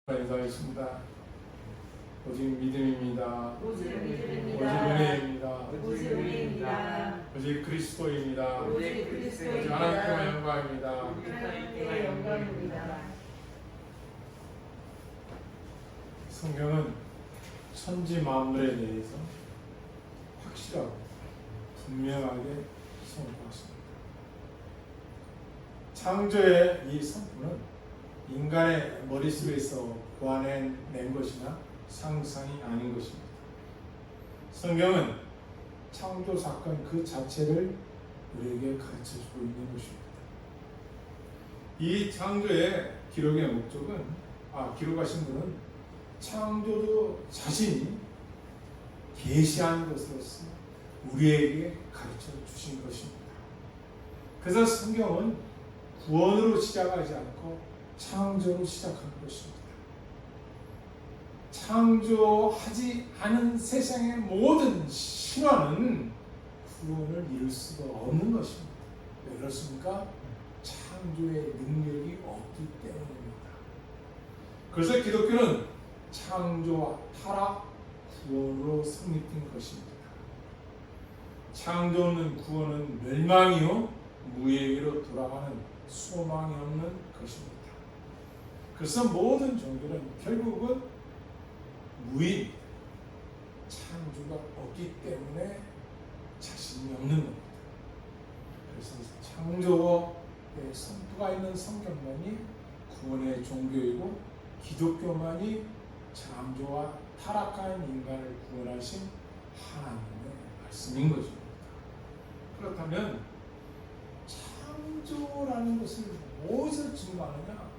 인사하겠습니다. 오직 믿음입니다. 오직 믿음입니다. 오직 은혜입니다. 오직 은혜입니다. 오직 그리스도입니다. 오직 오직 그리스도입니다. 하나님의 영광입니다. 하나님의 영광입니다. 성경은 천지 만물에 대해서 확실하고 분명하게 선포했습니다. 창조의 이 선포는 인간의 머릿속에서 고안해낸 것이나 상상이 아닌 것입니다. 성경은 창조 사건 그 자체를 우리에게 가르쳐주고 있는 것입니다. 이 창조의 기록의 목적은 기록하신 분은 창조도 자신이 계시한 것으로서 우리에게 가르쳐 주신 것입니다. 그래서 성경은 구원으로 시작하지 않고 창조로 시작한 것입니다. 창조하지 않은 세상의 모든 신화는 구원을 이룰 수가 없는 것입니다. 왜 그렇습니까? 창조의 능력이 없기 때문입니다. 그래서 기독교는 창조와 타락, 구원으로 성립된 것입니다. 창조 없는 구원은 멸망이요 무의미로 돌아가는 소망이 없는 것입니다. 그래서 모든 종교는 결국은 무의입니다. 창조가 없기 때문에 자신이 없는 겁니다. 그래서 창조의 선포가 있는 성경만이 구원의 종교이고 기독교만이 창조와 타락한 인간을 구원하신 하나님의 말씀인 것입니다. 그렇다면 창조라는 것을 무엇을 증거하느냐?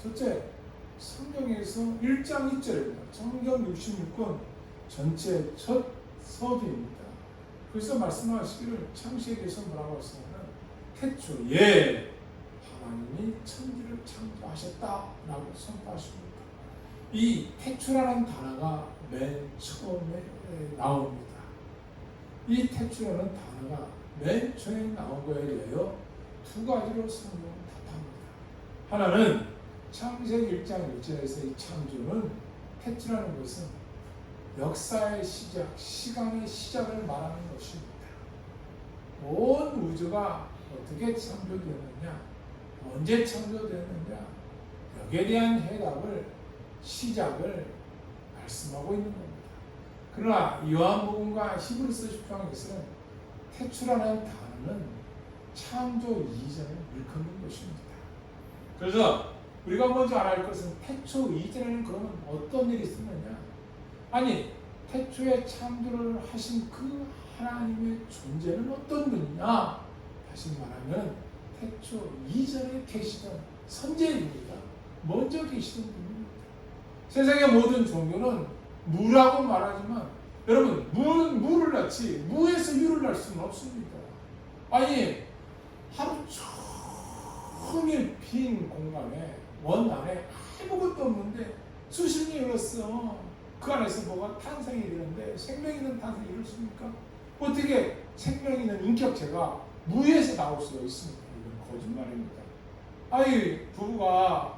첫째, 성경에서 1장 1절입니다. 성경 66권 전체 첫 서두입니다. 그래서 말씀하시기를 창세기에서 뭐라고 했냐면 태초에 하나님이 천지를 창조하셨다라고 선포하십니다. 이 태초라는 단어가 맨 처음에 나옵니다. 이 태초라는 단어가 맨 처음에 나온 거에 대하여 두 가지로 성경은 답합니다. 하나는 창세기 1장 1절에서 이 창조는 태초라는 것은 역사의 시작, 시간의 시작을 말하는 것입니다. 온 우주가 어떻게 창조되었느냐, 언제 창조되었느냐, 여기에 대한 해답을, 시작을 말씀하고 있는 겁니다. 그러나 요한복음과 히브리서 10장에서는 태초라는 단어는 창조 이전을 일컫는 것입니다. 그래서 우리가 먼저 알아야 할 것은 태초 이전에는 그러면 어떤 일이 있었느냐? 아니, 태초에 창조를 하신 그 하나님의 존재는 어떤 분이냐? 다시 말하면 태초 이전에 계시던 선제입니다. 먼저 계시던 분입니다. 세상의 모든 종교는 무라고 말하지만 여러분, 무는 무를 낳지 무에서 유를 낳을 수는 없습니다. 아니, 하루 종일 빈 공간에 원 안에 아무것도 없는데 수십 년이 흘렀어. 그 안에서 뭐가 탄생이 되는데 생명 있는 탄생이 이렇습니까? 어떻게 생명 있는 인격체가 무에서 나올 수가 있습니까? 이건 거짓말입니다. 아이, 부부가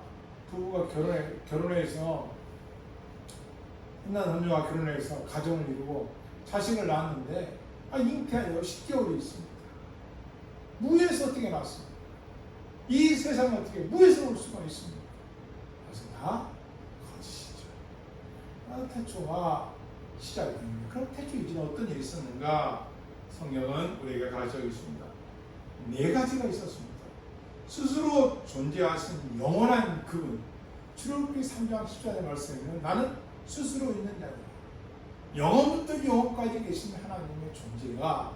결혼해서 끝난 남녀가 결혼해서 가정을 이루고 자식을 낳았는데 잉태하여 10개월이 있습니다. 무에서 어떻게 났습니까? 이 세상은 어떻게 무에서 올 수가 있습니까? 그래서 다 거짓이죠. 태초가 시작이 됩니다. 그럼 태초 이전에 어떤 일이 있었는가? 성경은 우리에게 가르쳐주고 있습니다. 네 가지가 있었습니다. 스스로 존재하신 영원한 그분, 출애굽기 3장 10절의 말씀에는 나는 스스로 있는 자다. 영원부터 영원까지 계신 하나님의 존재가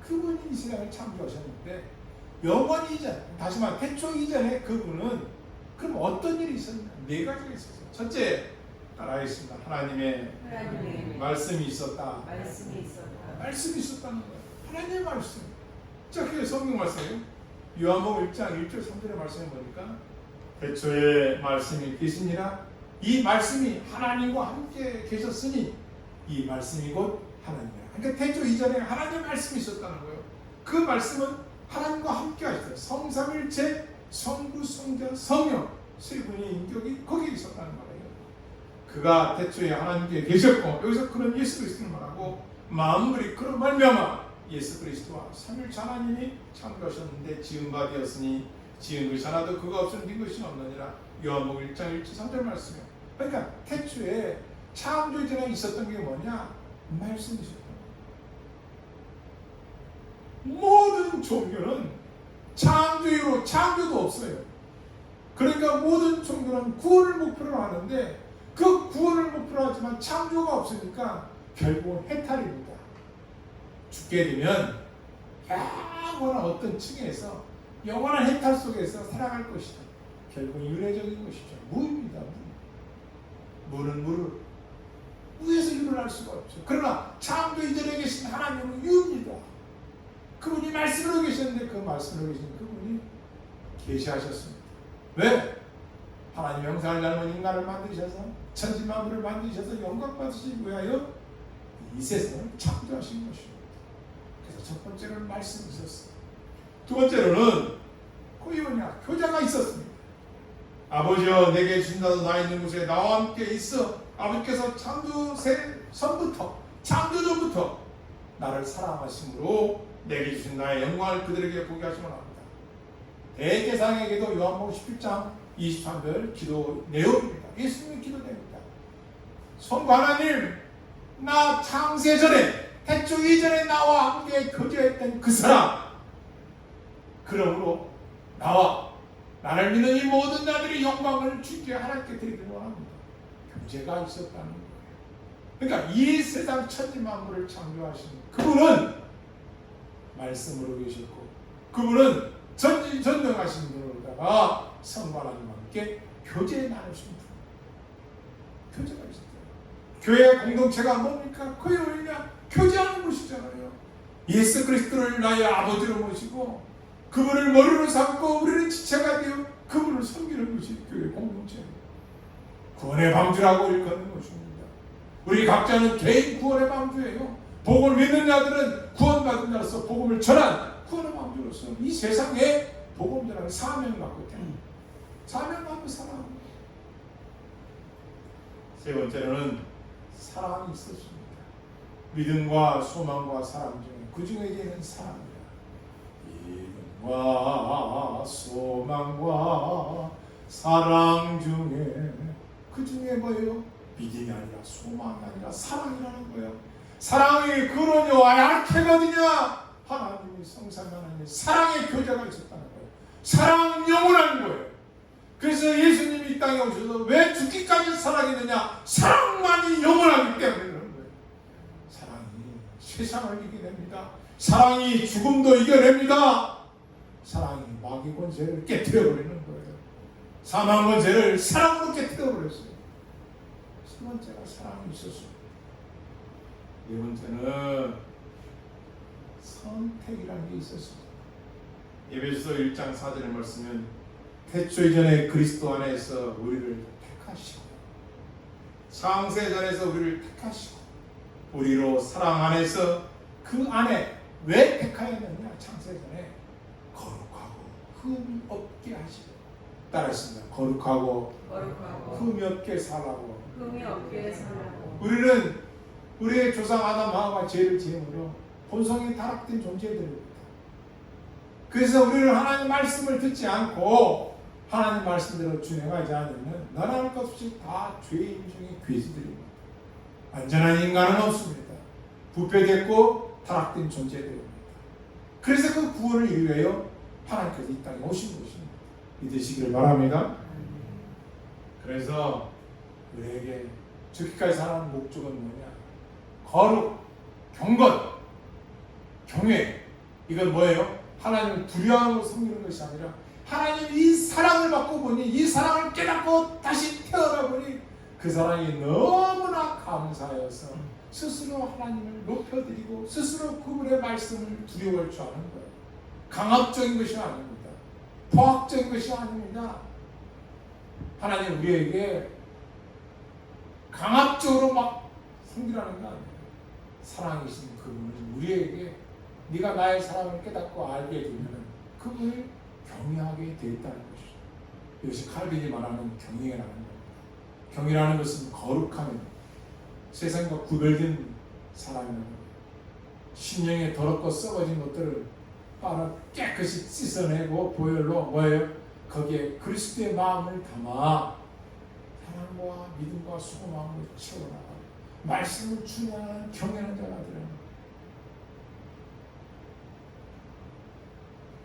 그분이 이 세상을 창조하셨는데 영원 이전, 다시 말해 태초 이전에 그분은 그럼 어떤 일이 있었냐? 네 가지가 있었어요. 첫째, 따라하겠습니다. 하나님의 말씀이 있었다. 말씀이 있었다는 거예요. 하나님의 말씀. 자, 그게 성경 말씀이에요. 요한복음 1장 1절 3절의 말씀에 보니까 태초에 말씀이 계시니라. 이 말씀이 하나님과 함께 계셨으니 이 말씀이 곧 하나님이라. 그러니까 태초 이전에 하나님의 말씀이 있었다는 거예요. 그 말씀은 하나님과 함께 하셨어요. 성삼일체, 성부, 성자, 성령. 세 분의 인격이 거기에 있었다는 말이에요. 그가 태초에 하나님께 계셨고, 여기서 그런 예수 그리스도를 말하고, 만물이 그런 말미암아 예수 그리스도와 삼일체 하나님이 창조하셨는데 지은 바 되었으니 지은 것이 하나도 그가 없으면 된 것이 없느니라. 요한복음 1장 1절 3절 말씀이에요. 그러니까 태초에 창조 전에 있었던 게 뭐냐? 말씀이셨다. 모든 종교는 창조 이후로 창조도 없어요. 그러니까 모든 종교는 구원을 목표로 하는데 그 구원을 목표로 하지만 창조가 없으니까 결국은 해탈입니다. 죽게 되면 영원한 어떤 층에서 영원한 해탈 속에서 살아갈 것이다. 결국은 윤회적인 것이죠. 무입니다. 무는 무를 무에서 유를 할 수가 없죠. 그러나 창조 이전에 계신 하나님은 유입니다. 그분이 말씀으로 계셨는데 그 말씀으로 계신 그분이 계시하셨습니다. 왜? 하나님 형상을 닮은 인간을 만드셔서 천지만물을 만드셔서 영광 받으시기 위하여 이 세상을 창조하신 것입니다. 그래서 첫 번째로는 말씀이 있었어요. 두 번째로는 그 뭐냐? 교제가 있었습니다. 아버지여 내게 주신다도 나 있는 곳에 나와 함께 있어. 아버지께서 창조 전부터 창조 전부터 나를 사랑하심으로 내게 주신 나의 영광을 그들에게 보게 하시면 합니다. 대제사장에게도 요한복음 17장 23절 기도 내용입니다. 예수님의 기도됩니다. 성부 하나님, 나 창세 전에 태초 이전에 나와 함께 교제했던 그 사람, 그러므로 나와 나를 믿는 이 모든 자들이 영광을 주께 하나님께 드리기를 원합니다. 교제가 있었다는 거예요. 그러니까 이 세상 천지만물을 창조하신 그분은 말씀으로 계셨고, 그분은 전전능하신 분으로다가 성부 하나님과 함께 교제 나누신 분. 교제가 있었어요. 교회 공동체가 뭡니까? 그게 뭐냐? 교제하는 것이잖아요. 예수 그리스도를 나의 아버지로 모시고 그분을 머리로 삼고 우리는 지체가 되어 그분을 섬기는 것이 교회 공동체입니다. 구원의 방주라고 일컫는 것입니다. 우리 각자는 개인 구원의 방주예요. 복음을 믿는 자들은 구원받은 자로서 복음을 전한 구원의 방주로서 이 세상에 복음 전하는 사명을 갖고 있다. 사명 갖고 살아갑니다. 세 번째로는 사랑이 있었습니다. 믿음과 소망과 사랑 중에 그 중에 있는 사랑입니다. 믿음과 소망과 사랑 중에 그 중에 뭐예요? 믿음이 아니라 소망이 아니라 사랑이라는 거예요. 사랑이 그러냐 약해거든요. 하나님이 성삼위 하나님의 사랑의 교제가 있었다는 거예요. 사랑 영원한 거예요. 그래서 예수님이 이 땅에 오셔서 왜 죽기까지 사랑했느냐? 사랑만이 영원하기 때문에 그런 거예요. 사랑이 세상을 이겨냅니다. 사랑이 죽음도 이겨냅니다. 사랑이 마귀 권세를 깨뜨려버리는 거예요. 사망 권세를 사랑으로 깨뜨려버렸어요. 세 번째가 사랑이 있었습니다. 네 번째는 선택이라는 게 있었습니다. 에베소서 1장 4절의 말씀은 태초 이전에 그리스도 안에서 우리를 택하시고 창세전에서 우리를 택하시고 우리로 사랑 안에서 그 안에 왜 택하였느냐? 창세전에 거룩하고 흠이 없게 하시고 따라했습니다. 거룩하고 흠이 없게 살라고. 우리는 우리의 조상 아담 하와가 죄를 지음으로 본성이 타락된 존재들입니다. 그래서 우리는 하나님 말씀을 듣지 않고 하나님 말씀대로 준행하지 않으면 너나 것 없이 다 죄인 중에 괴수들입니다. 완전한 인간은 없습니다. 부패됐고 타락된 존재들입니다. 그래서 그 구원을 이루어 하나님께서 이 땅에 오신 것입니다. 믿으시기를 바랍니다. 그래서 우리에게 죽기까지 사는 목적은 뭐냐? 거룩, 경건, 경외. 이건 뭐예요? 하나님을 두려워하고 섬기는 것이 아니라 하나님이 이 사랑을 받고 보니 이 사랑을 깨닫고 다시 태어나 보니 그 사랑이 너무나 감사해서 스스로 하나님을 높여드리고 스스로 그분의 말씀을 두려워할 줄 아는 거예요. 강압적인 것이 아닙니다. 포악적인 것이 아닙니다. 하나님 우리에게 강압적으로 막 섬기라는 거 아니에요. 사랑이신 그분은 우리에게 네가 나의 사랑을 깨닫고 알게 되면 그분을 경외하게 되었다는 것이죠. 이것이 칼빈이 말하는 경이라는 겁니다. 경이라는 것은 거룩함입니다. 세상과 구별된 사람이라는 겁니다. 심령에 더럽고 썩어진 것들을 바로 깨끗이 씻어내고 보혈로 뭐예요? 거기에 그리스도의 마음을 담아 사랑과 믿음과 수고마음을 채워나가고 말씀을 준행하는 경외하는 자가 되는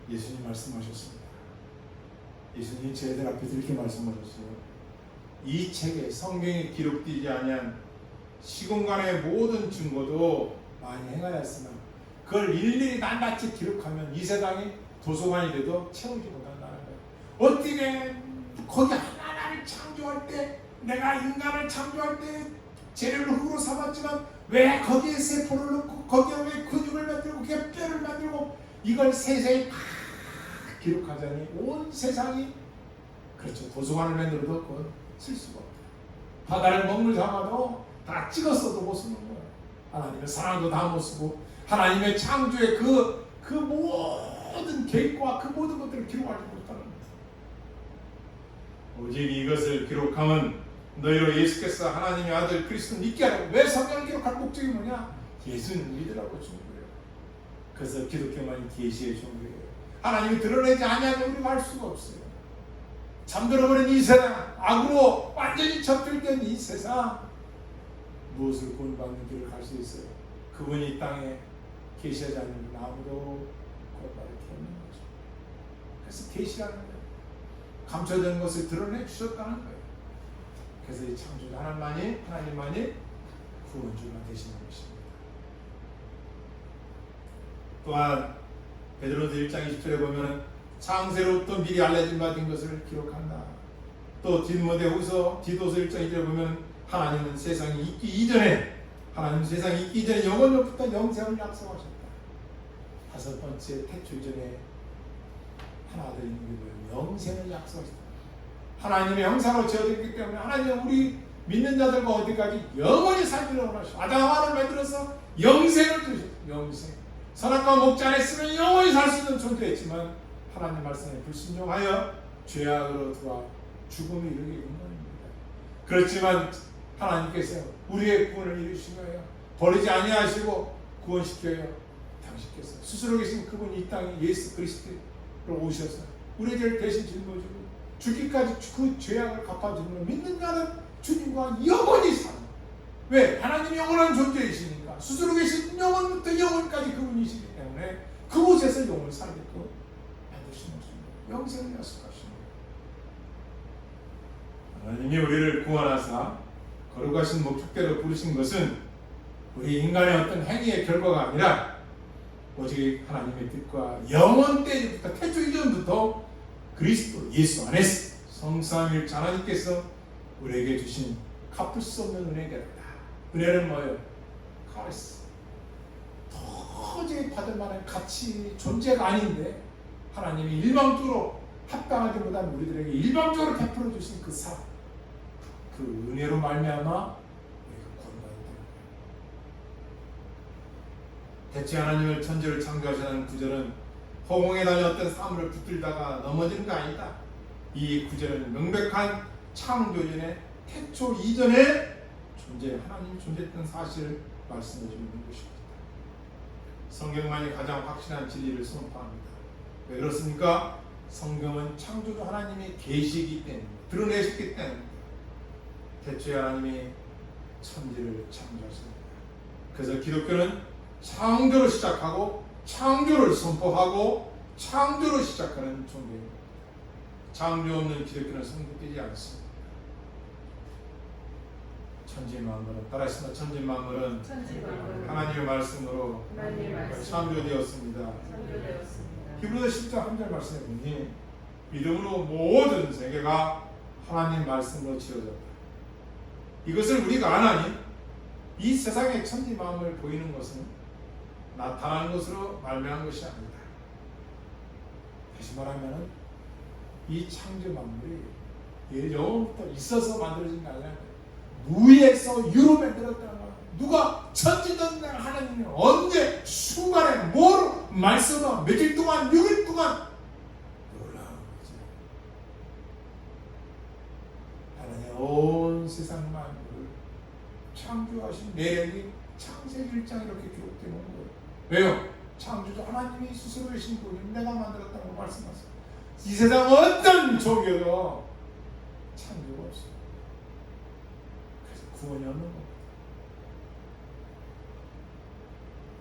예수님 말씀하셨습니다. 예수님이 저희들 앞에서 이렇게 말씀하셨어요. 이 책에 성경에 기록되지 아니한 시공간의 모든 증거도 많이 행하였으나 그걸 일일이 낱낱이 기록하면 이 세상이 도서관이 돼도 채우지 못한다는 거예요. 어떻게 거기 하나를 창조할 때 내가 인간을 창조할 때 재료를 흙으로 삼았지만 왜 거기에 세포를 넣고 거기에 왜 근육을 만들고 거기에 뼈를 만들고 이걸 세세히 다 기록하자니 온 세상이 그렇죠. 도서관을 만들어도 그건 쓸 수가 없다. 바다를 먹물 삼아도 다 찍었어도 못 쓰는 거예요. 하나님의 사랑도 다 못 쓰고 하나님의 창조의 그 모든 계획과 그 모든 것들을 기록하지 못하는 거예요. 오직 이것을 기록하면 너희로 예수께서 하나님의 아들 그리스도 믿게 하라고. 왜 성경을 기록할 목적이 뭐냐? 예수를 믿으라고 준 거예요. 그래서 기독교만이 계시의 종교예요. 하나님이 드러내지 아니하면 우리가 할 수가 없어요. 잠들어버린 이 세상, 악으로 완전히 접들된 이 세상, 무엇을 구원받는 길을 갈 수 있어요? 그분이 이 땅에 계시하지 않는 아무도 구원받을 게 없는 거죠. 그래서 계시라는 거예요. 감춰진 것을 드러내 주셨다는 거예요. 그래서 이 창조자 하나님만이 구원주가 되시는 것입니다. 또한 베드로서 1장 20절에 보면 창세로부터 미리 알려진 바 된 것을 기록한다. 또 디모데후서 디도서 1장 2절에 보면 하나님은 세상이 있기 이전에 영원로부터 영생을 약속하셨다. 다섯 번째 태초 이전에 하나 되는 게 뭐예요? 영생을 약속하셨다. 하나님의 형상으로 지어졌기 때문에 하나님은 우리 믿는 자들과 어디까지 영원히 살기를 원하시고 아담을 만들어서 영생을 주셨다. 영생. 선악과 먹지 않았으면 영원히 살 수 있는 존재였지만 하나님 말씀에 불순종하여 죄악으로 들어와 죽음에 이르게 된 것입니다. 그렇지만 하나님께서 우리의 구원을 이루신 거예요. 버리지 아니하시고 구원시켜요. 당신께서 스스로 계신 그분이 이 땅에 예수 그리스도로 오셔서 우리 죄를 대신 짊어지고 죽기까지 그 죄악을 갚아주는 걸 믿는 자는 주님과 영원히 사는. 왜? 하나님이 영원한 존재이시니까 스스로 계신 영원부터 영원까지 그분이시기 때문에 그곳에서 영원을 살게끔 만드시는 것입니다. 영생을 약속하시는 거예요. 하나님이 우리를 구원하사 거룩하신 목적대로 부르신 것은 우리 인간의 어떤 행위의 결과가 아니라 오직 하나님의 뜻과 영원 때부터 태초 이전부터 그리스도 예수 안에서 성삼일체 하나님께서 우리에게 주신 갚을 수 없는 은혜가 은혜는 뭐예요? 카리스. 도저히 받을 만한 가치 존재가 아닌데 하나님이 일방적으로 합당하지 못한 우리들에게 일방적으로 베풀어 주신 그 사랑, 그 은혜로 말미암아 우리가 구원받았다는 거예요. 대체 하나님을 천지를 창조하시는 구절은 허공에 다녔던 사물을 붙들다가 넘어지는 거 아니다. 이 구절은 명백한 창조전의 태초 이전에 하나님이 존재했던 사실을 말씀해 주는 것입니다. 성경만이 가장 확실한 진리를 선포합니다. 왜 그렇습니까? 성경은 창조주 하나님의 계시이기 때문에 드러내셨기 때문에 대초에 하나님이 천지를 창조하셨습니다. 그래서 기독교는 창조를 시작하고 창조를 선포하고 창조를 시작하는 종교입니다. 창조 없는 기독교는 성립되지 않습니다. 천지만물은 따라하시면 천지만물은 하나님의 말씀으로 창조되었습니다. 히브리서 10장 1절 말씀에 보니 믿음으로 모든 세계가 하나님 말씀으로 지어졌다. 이것을 우리가 아나니 이 세상의 천지만물 보이는 것은 나타나는 것으로 말미암은 것이 아니다. 다시 말하면 이 창조 만물이 예전부터 있어서 만들어진 게 아니라 무에서 유로 만들었다는 거야. 누가 천지전능한 하나님이 언제 순간에 뭐로 말씀을 며칠 동안 6일 동안 놀라운 거지. 하나님 온 세상 만물을 창조하신 내력이 창세기 1장 이렇게 기록되어 놓은 거예요. 왜요? 창조주 하나님이 스스로의 신분을 내가 만들었다고 말씀하세요. 이 세상 어떤 종교도 창조가 없어요. 그래서 구원이 없는 겁니다.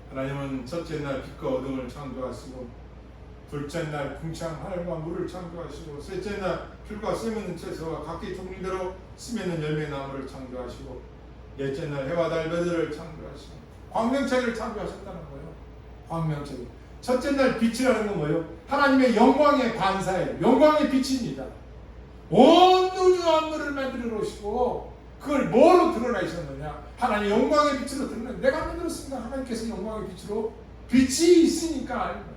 하나님은 첫째 날 빛과 어둠을 창조하시고, 둘째 날 궁창 하늘과 물을 창조하시고, 셋째 날 풀과 씀있는 채소와 각기 종류대로 씀있는 열매 나무를 창조하시고, 넷째 날 해와 달 별들을 창조하시고, 광명체를 창조하셨다는 거예요. 광명체. 첫째 날 빛이라는 건 뭐예요? 하나님의 영광의 반사예요. 영광의 빛입니다. 온 우주 만물을 만들어 놓으시고, 그걸 뭐로 드러내셨느냐? 하나님 영광의 빛으로 드러내. 내가 만들었습니다. 하나님께서 영광의 빛으로, 빛이 있으니까 알고.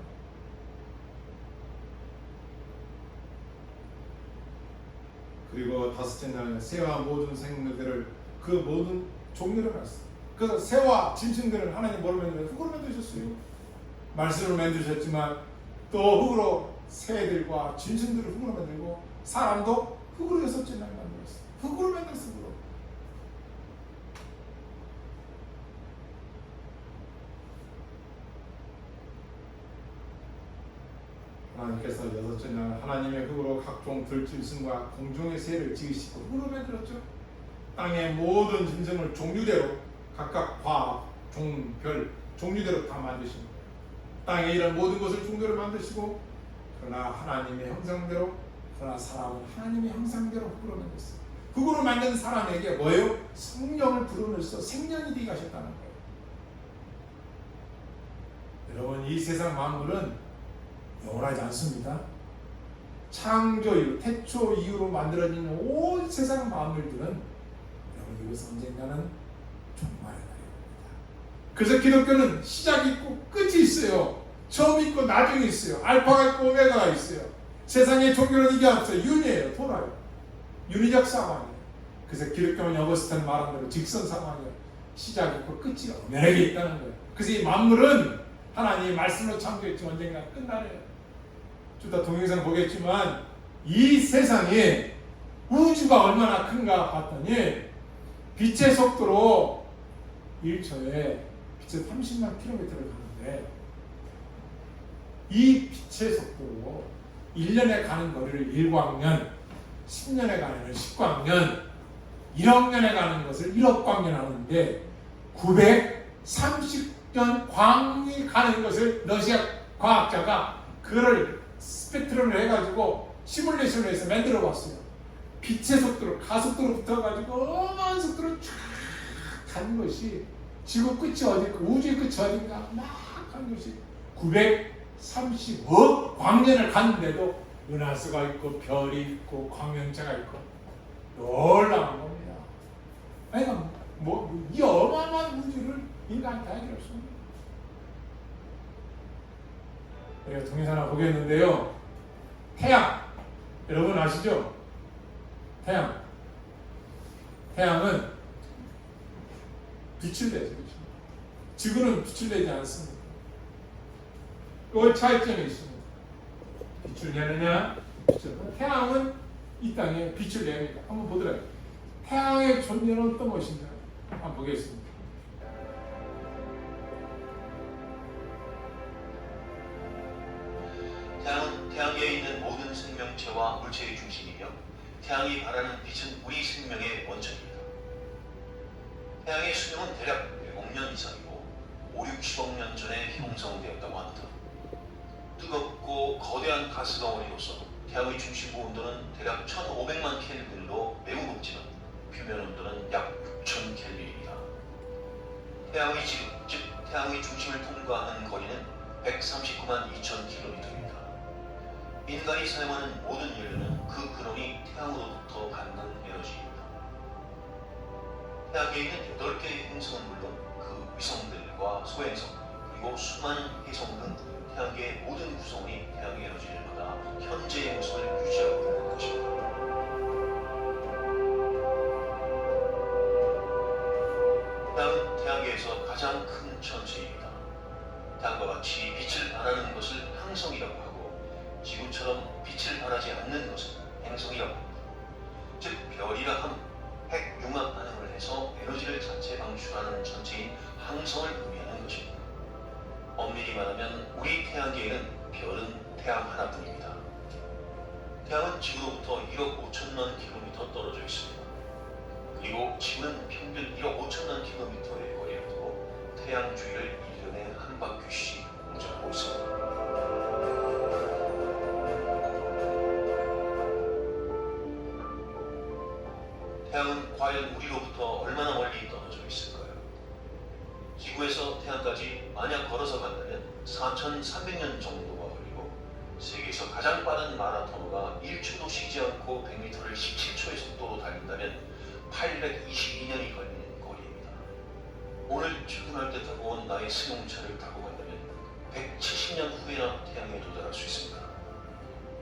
그리고 다섯째 날 새와 모든 생물들을, 그 모든 종류를 말씀. 그래서 새와 짐승들을 하나님 뭐로 만들어요? 흙으로 만드셨어요. 말씀으로 만드셨지만 또 흙으로, 새들과 짐승들을 흙으로 만들고, 사람도 흙으로 여섯째 날 만들었어요. 흙으로 만들었어요. 흙으로. 하나님께서 여섯째 날 하나님의 흙으로 각종 들짐승과 공중의 새를 지으시고 흙으로 만들었죠. 땅의 모든 짐승을 종류대로 각각 과, 종, 별, 종류대로 다 만드신 거예요. 땅에 이런 모든 것을 종류대로 만드시고, 그러나 하나님의 형상대로, 그러나 사람은 하나님의 형상대로 흙으로 만들었어요. 흙으로 만든 사람에게 뭐예요? 성령을 불어넣어서 생명이 되게 하셨다는 거예요. 여러분, 이 세상 만물은 영원하지 않습니다. 창조 이후, 태초 이후로 만들어진 온 세상 만물들은 여러분, 이것은 언젠가는 종말의 날입니다. 그래서 기독교는 시작이 있고 끝이 있어요. 처음 있고 나중이 있어요. 알파가 있고 오메가가 있어요. 세상의 종교는 이게 없어요. 윤이에요. 돌아요. 윤리적 상황이에요. 그래서 기독교는 어거스틴 말한 대로 직선 상황이에요. 시작이 있고 끝이 엄연하게 있다는 거예요. 그래서 이 만물은 하나님이 말씀으로 창조했지만 언젠가 끝나래요. 좀 더 동영상 보겠지만, 이 세상에 우주가 얼마나 큰가 봤더니 빛의 속도로 1초에 빛의 30만 킬로미터를 가는데, 이 빛의 속도로 1년에 가는 거리를 1광년, 10년에 가는 걸 10광년, 1억 년에 가는 것을 1억 광년 하는데, 930년 광이 가는 것을 러시아 과학자가 그거를 스펙트럼을 해가지고 시뮬레이션을 해서 만들어 봤어요. 빛의 속도로, 가속도로 붙어가지고 어마어마한 속도로 쫙 가는 것이, 지구 끝이 어디, 우주의 끝이 어딘가 막 가는 것이 930억 광년을 갔는데도 은하수가 있고 별이 있고 광명체가 있고 놀라운 겁니다. 그러니까 이 어마어마한 우주를 인간이 다 해결할 수 없는. 우리가 동영상 하나 보겠는데요. 태양, 여러분 아시죠? 태양은 빛을 내죠. 지구는 빛을 내지 않습니다. 그 차이점이 있습니다. 빛을 내느냐? 태양은 이 땅에 빛을 냅니다. 한번 보더라고요. 태양의 존재는 어떤 것인가? 한번 보겠습니다. 태양은 태양계에 있는 모든 생명체와 물체의 중심이며, 태양이 발하는 빛은 우리 생명의 원천입니다. 태양의 수명은 대략 100억 년 이상이고 5, 60억 년 전에 형성되었다고 합니다. 뜨겁고 거대한 가스덩어리로서 태양의 중심부 온도는 대략 1500만 켈빈으로 매우 높지만 표면 온도는 약 6000 켈빈입니다. 태양의 지름, 즉 태양의 중심을 통과하는 거리는 139만 2천 킬로미터입니다. 인간이 사용하는 모든 연료는 그 근원이 태양으로부터 받는 에너지입니다. 태양계에 있는 8개의 행성은 물론 그 위성들과 소행성, 그리고 수많은 해성 등 태양계의 모든 구성원이 태양의 에너지를 받아 현재의 모습을 유지하고 있는 것입니다. 태양은 태양계에서 가장 큰 천체입니다. 태양과 같이 빛을 발하는 것을 항성이라고 하고, 지구처럼 빛을 발하지 않는 것은 행성이라고 합니다. 즉 별이라 함은 핵융합 반응을 해서 에너지를 자체 방출하는 전체인 항성을 의미하는 것입니다. 엄밀히 말하면 우리 태양계에는 별은 태양 하나뿐입니다. 태양은 지구로부터 1억 5천만 킬로미터 떨어져 있습니다. 그리고 지구는 평균 1억 5천만 킬로미터의 거리를 두고 태양 주위를 1년에 한 바퀴씩 공전하고 있습니다. 태양은 과연 우리로부터 얼마나 멀리 떨어져 있을까요? 지구에서 태양까지 만약 걸어서 간다면 4,300년 정도가 걸리고 세계에서 가장 빠른 마라토너가 1초도 쉬지 않고 100m를 17초의 속도로 달린다면 822년이 걸리는 거리입니다. 오늘 출근할 때 타고 온 나의 승용차를 타고 간다면 170년 후에나 태양에 도달할 수 있습니다.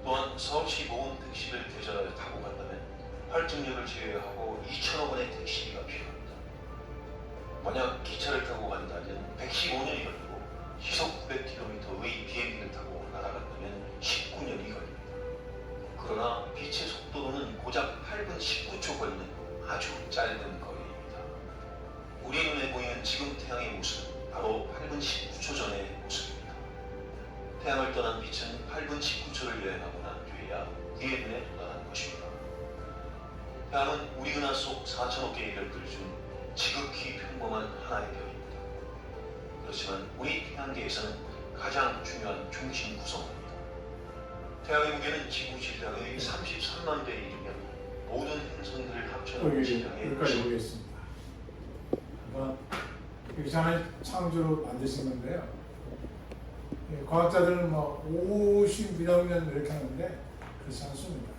또한 서울시 모금 택시를 대절하여 타고 간다면 할증료를 제외하고 2천억 원의 택시비가 필요합니다. 만약 기차를 타고 간다면 115년이 걸리고 시속 900km의 비행기를 타고 날아간다면 19년이 걸립니다. 그러나 빛의 속도로는 고작 8분 19초 걸리는 아주 짧은 거리입니다. 우리 눈에 보이는 지금 태양의 모습은 바로 8분 19초 전의 모습입니다. 태양을 떠난 빛은 8분 19초를 여행하고 난 뒤에야 우리의 눈에 도달하는 것입니다. 태양은 우리 은하 속 4천억 개의 별들 중 지극히 평범한 하나의 별입니다. 그렇지만 우리 태양계에서는 가장 중요한 중심 구성원입니다. 태양의 무게는 지구 질량의 33만 배에 이르며 모든 행성들을 합쳐놓은 질량의 여기까지 보겠습니다. 하나의 창조로 만드신 건데요. 과학자들은 50몇 년 이렇게 하는데 그렇지 않습니다.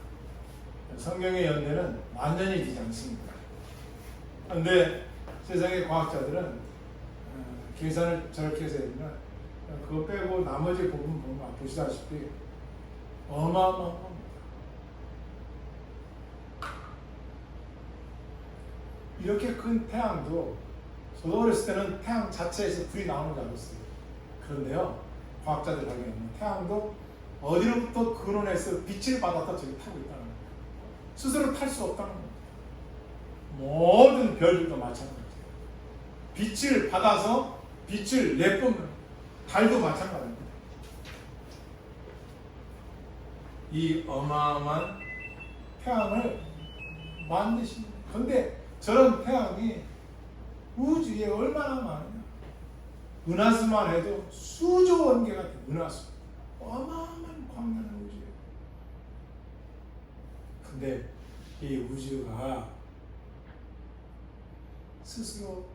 성경의 연대는 만년이 되지 않습니다. 그런데 세상의 과학자들은 계산을 저렇게 해서 해주면 그거 빼고 나머지 부분 보면 보시다시피 어마어마한 겁니다. 이렇게 큰 태양도 저도 어렸을 때는 태양 자체에서 불이 나오는 줄 알았어요. 그런데요, 과학자들 하기에는 태양도 어디로부터 근원에서 빛을 받았다 저기 타고 있다는 거예요. 스스로 탈 수 없다는 거예요. 모든 별들도 마찬가지예요. 빛을 받아서 빛을 내뿜는 달도 마찬가지입니다. 이 어마어마한 태양을 만드십니다. 그런데 저런 태양이 우주에 얼마나 많으냐. 은하수만 해도 수조 원개가 돼요. 은하수. 어마어마한 광량의 우주예요. 근데 이 우주가 스스로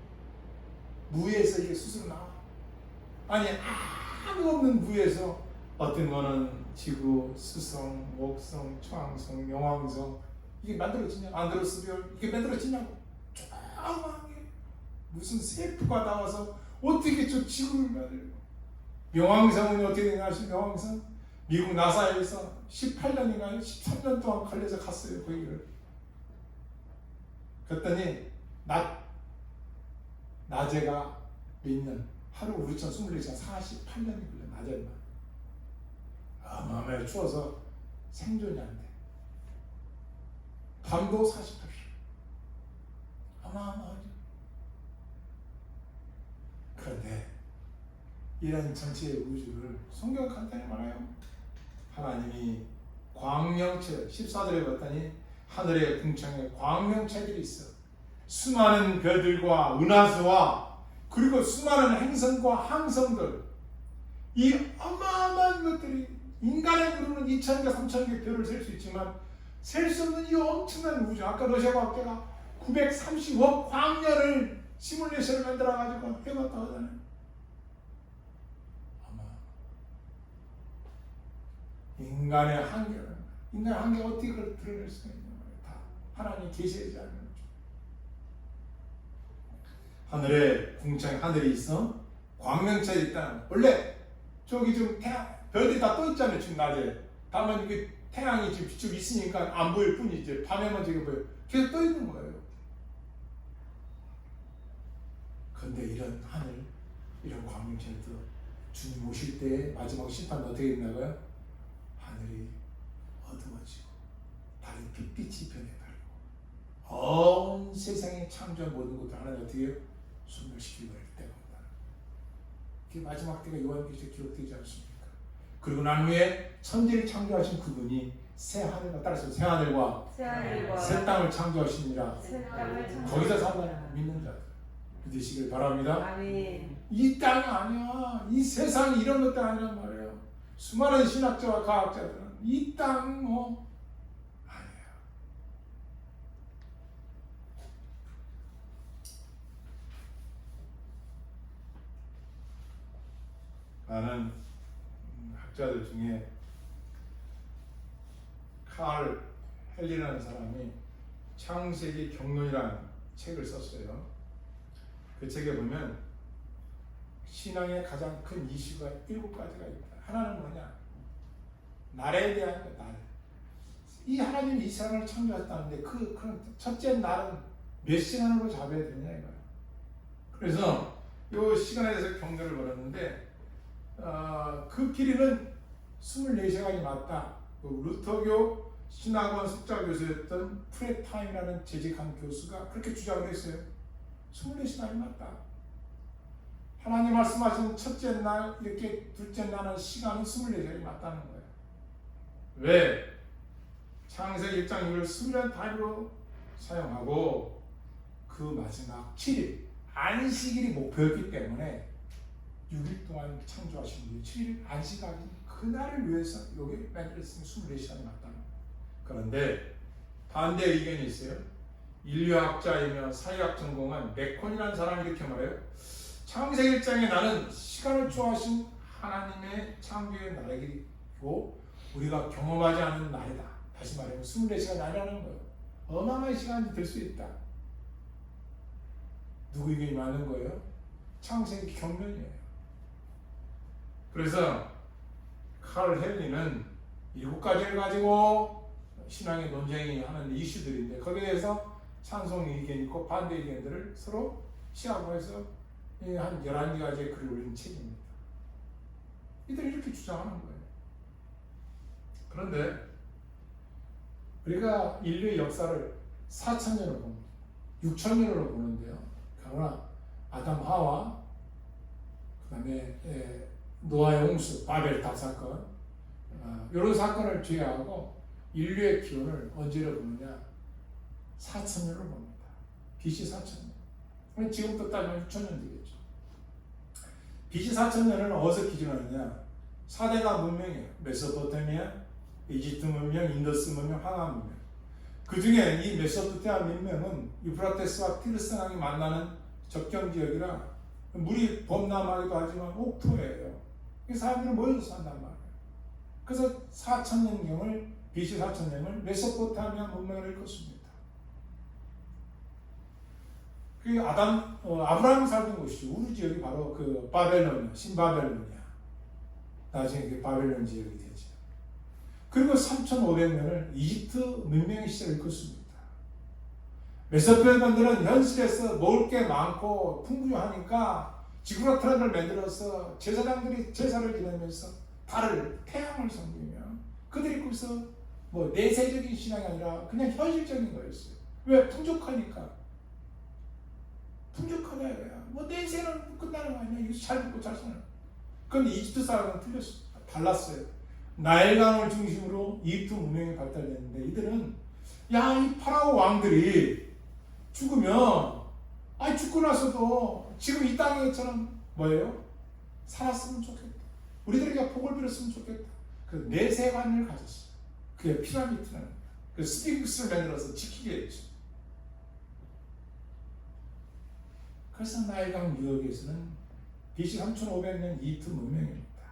무에서 이게 스스로 나와. 아니 아무 없는 무에서 어떤 거는 지구, 수성, 목성, 초항성, 용왕성 이게 만들어지냐? 안드로스별 이게 만들어지냐고. 조그만 게 무슨 세포가 나와서 어떻게 저 지구를 만들고. 용왕성은 어떻게 되냐 하시면 용왕성 미국 나사에서 18년인가 13년 동안 걸려서 갔어요 거기를. 그랬더니 낮에가 몇 년, 하루 우리처럼 24시간 48년이 걸려 낮에만. 어마어마하게 추워서 생존이 안 돼. 밤도 48시간. 어마어마하죠. 그런데 이런 전체의 우주를 성경 간단히 말해요. 하나님이 광명체 14절에 봤더니 하늘의 궁창에 광명체들이 있어. 수많은 별들과 은하수와 그리고 수많은 행성과 항성들 이 어마어마한 것들이 인간의 눈으로는 2,000개 3,000개 별을 셀 수 있지만 셀 수 없는 이 엄청난 우주. 아까 러시아 과학자가 930억 광년을 시뮬레이션을 만들어가지고 해봤다 하잖아요. 아마 인간의 한계가 어떻게 그걸 드러낼 수가 있냐 말이에요. 다 하나님이 계시하지 않는 거죠. 하늘에 궁창에 하늘이 있어 광명체에 있다. 원래 저기 좀 별들이 다 떠 있잖아요. 지금 낮에. 다만 이게 태양이 지금 비추고 있으니까 안 보일 뿐이지. 밤에만 저기 보여. 계속 떠 있는 거예요. 그런데 이런 하늘, 이런 광명체도 주님 오실 때 마지막 심판 어떻게 된다고요? 하늘이 어두워지고 달이 빛빛이 변해가지고 세상에 창조한 모든 것들 하나님 어떻게 해요? 소멸시키고 할 때가 온다. 그게 마지막 때가 요한계시에 기록되지 않습니까? 그리고 난 후에 천지를 창조하신 그분이 새 하늘과 따라서 새 하늘과 새 땅을 창조하시니라. 거기서 산다는 믿는 자들 믿으시길 바랍니다. 아멘. 이 땅이 아니야. 이 세상이 이런 것도 아니란 말이에요. 수많은 신학자와 과학자들은 이 땅 뭐 아니에요. 많은 학자들 중에 칼 헬리라는 사람이 창세기 경론이라는 책을 썼어요. 그 책에 보면 신앙의 가장 큰 이슈가 7가지가 있다. 하나는 뭐냐? 날에 대한 것, 날. 이 하나님이 이 세상을 창조했다는데 그 첫째 날은 몇 시간으로 잡아야 되냐 이거야. 그래서 이 시간에 대해서 경전을 벌였는데 그 길이는 24시간이 맞다. 그 루터교 신학원 석좌 교수였던 프레타임이라는 재직한 교수가 그렇게 주장을 했어요. 24시간이 맞다. 하나님 말씀하신 첫째 날 이렇게 둘째 날은 시간은 24시간이 맞다는 거예요. 왜? 창세기 1장 6일 수면 단위로 사용하고 그 마지막 7일 안식일이 목표였기 때문에 6일 동안 창조하신 분이 7일 안식하기 그날을 위해서 여기 만들었으니 24시간이 맞다는 거예요. 그런데 반대 의견이 있어요. 인류학자이며 사회학 전공한 메콘이라는 사람이 이렇게 말해요. 창세기 1장에 나는 시간을 초하신 하나님의 창조의 날이고 우리가 경험하지 않은 날이다. 다시 말하면 24시간이 아니라는 거예요. 어마어마한 시간이 될 수 있다. 누구 의견이 많은 거예요? 창세기 경륜이에요. 그래서 칼 헬리는 7가지를 가지고 신앙의 논쟁이 하는 이슈들인데 거기에 대해서 찬송 의견이 있고 반대 의견들을 서로 시합해서 한 11가지의 글을 올린 책입니다. 이들이 이렇게 주장하는 거예요. 그런데 우리가 인류의 역사를 4,000년으로 봅니다. 6,000년으로 보는데요. 그러나 아담 하와 그 다음에 노아의 홍수, 바벨 탑 사건 이런 사건을 제외하고 인류의 기원을 언제로 보느냐 4,000년으로 봅니다. BC 4,000년. 지금부터 따지면 6,000년 되겠죠. BC 4,000년을 어디서 기준하느냐 4대가 문명이에요. 메소포타미아, 이집트 문명, 인더스 문명, 항암 문명. 그 중에 이 메소포타미아 문명은 유프라테스와 티르스 강이 만나는 접경 지역이라 물이 범람하기도 하지만 옥토예요. 사람들은 모여서 산단 말이에요. 그래서 4,000년경을 BC 4,000년을 메소포타미아 문명을 일컫습니다. 그 아브라함이 살던 곳이죠. 우리 지역이 바로 그 바벨론이야, 신바벨론이야. 나중에 그 바벨론 지역이 되죠. 그리고 3,500년을 이집트 문명의 시절을 일컫습니다. 메소포타미아들은 현실에서 먹을 게 많고 풍부하니까 지구라트라를 만들어서 제사장들이 제사를 지내면서 달을, 태양을 섬기며 그들이 거기서 뭐 내세적인 신앙이 아니라 그냥 현실적인 거였어요. 왜? 풍족하니까. 풍족하다 이거야. 뭐 내세는 끝나는 거 아니야. 이거 잘 먹고 잘 사는. 그런데 이집트 사람은 달랐어요. 나일강을 중심으로 이집트 문명이 발달됐는데 이들은 야, 이 파라오 왕들이 죽으면 죽고 나서도 지금 이 땅에처럼 뭐예요? 살았으면 좋겠다. 우리들에게 복을 빌었으면 좋겠다. 그 내세관을 가졌어요. 그게 피라미드라는 거야. 그 스핑크스를 만들어서 지키게 했죠. 그래서 나일강 유역에서는 BC 3,500년 이집트 문명입니다.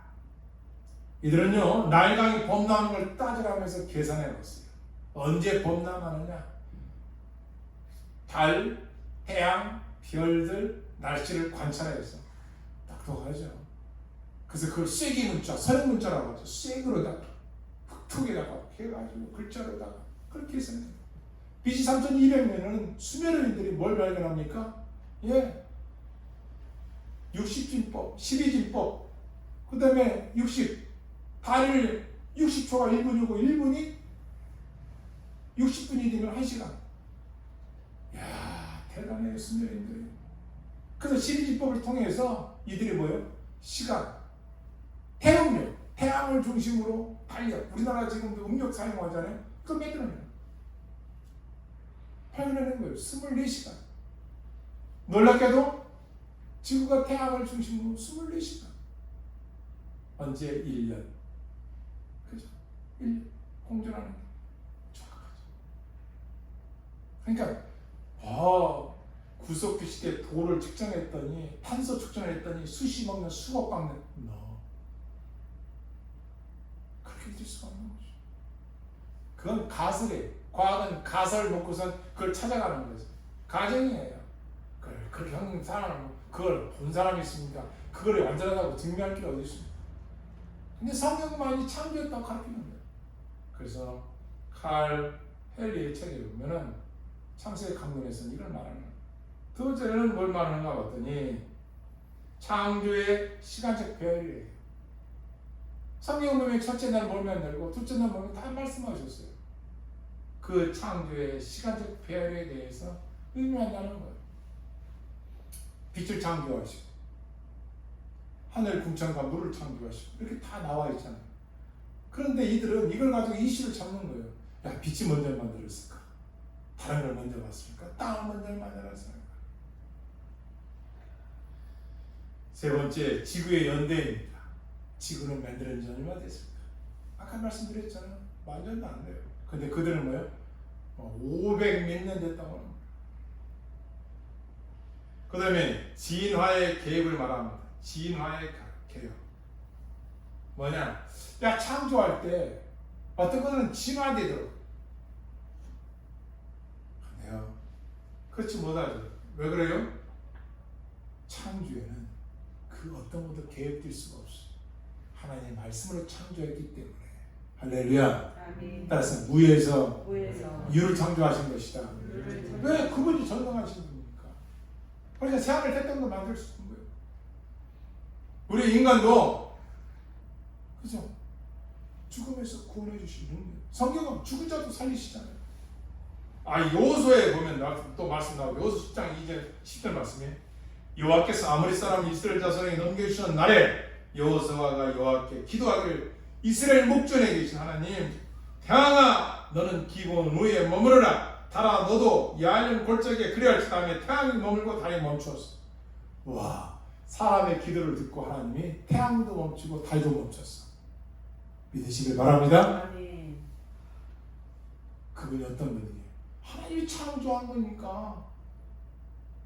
이들은요 나일강이 범람하는 걸 따져가면서 계산해 봤어요. 언제 범람하느냐? 달, 태양, 별들, 날씨를 관찰해서 똑똑하죠. 그래서 그걸 쐐기 문자, 서령 문자라고 하죠. 쐐기로다가 흑톡에다가 해가지고 글자로다가 그렇게 했습니다. BC 3,200년에는 수메르인들이 뭘 발견합니까? 60진법, 12진법, 그 다음에 달을 60초가 1분이고 1분이 60분이 되면 1시간. 야, 대단해요, 스미린들이. 그래서 시리즈법을 통해서 이들이 뭐예요? 시간, 태양력, 태양을 중심으로 달력. 우리나라 지금도 음력 사용하잖아요. 그거 만들어내요. 발견해낸 거예요. 24시간. 놀랍게도 지구가 태양을 중심으로 24시간. 언제? 1년. 그죠? 1년. 공전하는 게 정확하죠. 그러니까, 구석기 시대 도를 측정했더니, 탄소 측정했더니 수십억 년, 수억억 년. 그렇게 될 수가 없는 거죠. 그건 가설이에요. 과학은 가설 놓고선 그걸 찾아가는 거죠. 가정이에요. 그걸 형 사람, 그걸 본 사람이 있습니까? 그걸 완전하다고 증명할 필요 어디 있습니까? 근데 성경만이 창조했다고 가르치는 거예요. 그래서 칼 헨리의 책에 보면은 창세의 강론에서는 이런 말하는 거예요. 두 번째는 뭘 말하는가 봤더니 창조의 시간적 배열이에요. 성경을 보면 첫째 날 뭘 만들고 둘째 날 보면 다 말씀하셨어요. 그 창조의 시간적 배열에 대해서 의미한다는 거예요. 빛을 창조하시고 하늘 궁창과 물을 창조하시고 이렇게 다 나와 있잖아요. 그런데 이들은 이걸 가지고 이슈를 찾는 거예요. 야, 빛이 먼저 만들었을까? 다른 걸 먼저 봤습니까? 땅을 먼저 만들었을까? 세 번째, 지구의 연대입니다. 지구는 만들어진 지 얼마 됐습니까? 아까 말씀드렸잖아요. 완전도 안 돼요. 근데 그들은 뭐예요? 500 몇 년 됐다고 합니다. 그 다음에 진화의 계획을 말합니다. 진화의 계획. 뭐냐? 야, 창조할 때 어떤 거는 진화되도록. 근데요, 그렇지 못하죠. 왜 그래요? 창조에는 그 어떤 것도 계획될 수가 없어요. 하나님의 말씀으로 창조했기 때문에. 할렐루야. 아멘. 따라서 무에서 유를 창조하신 것이다. 음. 왜? 그분이 전능하신 분이니까. 그래서 새하늘 태평도 만들 수 있는 거예요. 우리 인간도 그죠? 죽음에서 구원해 주시는 거예요. 성경은 죽은 자도 살리시잖아요. 요호수아에 보면 또 말씀 나오고 요호수 10장 2절 10절 말씀에 여호와께서 아모리 사람 이스라엘 자손에게 넘겨주시는 날에 여호수아가 여호와께 기도하기를 이스라엘 목전에 계신 하나님, 태양아 너는 기본 위에 머무르라. 달아 너도 야일년 골짜기에 그리할지다 하며 태양이 머물고 달이 멈추었어. 와, 사람의 기도를 듣고 하나님이 태양도 멈추고 달도 멈췄어. 믿으시길 바랍니다. 아멘. 그분이 어떤 분이에요? 하나님이 창조한 거니까